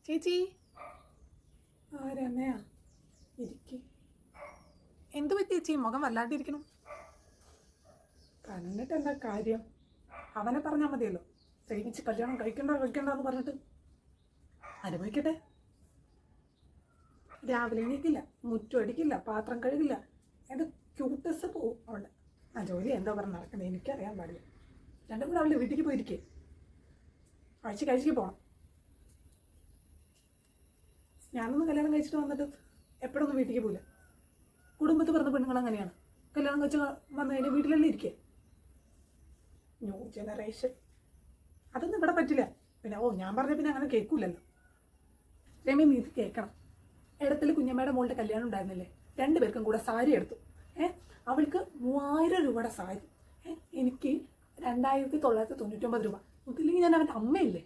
ചേച്ചി രമയാ ഇരിക്ക്. എന്തു പറ്റി ചേച്ചി? മുഖം വല്ലാണ്ടിരിക്കണം. കണ്ടിട്ട് എന്താ കാര്യം? അവനെ പറഞ്ഞാൽ മതിയല്ലോ. സേവിച്ച് കല്യാണം കഴിക്കണ്ടെന്ന് പറഞ്ഞിട്ട് അനുഭവിക്കട്ടെ. രാവിലെ എണീക്കില്ല, മുറ്റം അടിക്കില്ല, പാത്രം കഴുകില്ല. എൻ്റെ ക്യൂട്ടസ് പോവും അവളുടെ. ആ ജോലി എന്താ പറഞ്ഞ് നടക്കണേ എനിക്കറിയാൻ പാടില്ല. രണ്ടും കൂടെ അവളുടെ വീട്ടിലേക്ക് പോയിരിക്കേ. കഴിച്ച് പോകണം. ഞാനൊന്നും കല്യാണം കഴിച്ചിട്ട് വന്നിട്ട് എപ്പോഴൊന്നും വീട്ടിലേക്ക് പോയില്ല. കുടുംബത്തിൽ പറഞ്ഞ പെണ്ണുങ്ങൾ അങ്ങനെയാണ്. കല്യാണം കഴിച്ച് വന്നു കഴിഞ്ഞാൽ വീട്ടിലല്ലേ ഇരിക്കേ. ന്യൂ ജനറേഷൻ അതൊന്നും ഇവിടെ പറ്റില്ല. പിന്നെ ഞാൻ പറഞ്ഞ പിന്നെ അങ്ങനെ കേൾക്കൂലല്ലോ. രമ്യ നീ ഇത് കേൾക്കണം. ഇടത്തിൽ കുഞ്ഞമ്മയുടെ മോളുടെ കല്യാണം ഉണ്ടായിരുന്നില്ലേ? 2 പേർക്കും കൂടെ സാരി എടുത്തു. അവൾക്ക് 3000 രൂപയുടെ സാരി. എനിക്ക് 2999 രൂപ. ഇതില്ലെങ്കിൽ ഞാൻ അവൻ്റെ അമ്മയില്ലേ.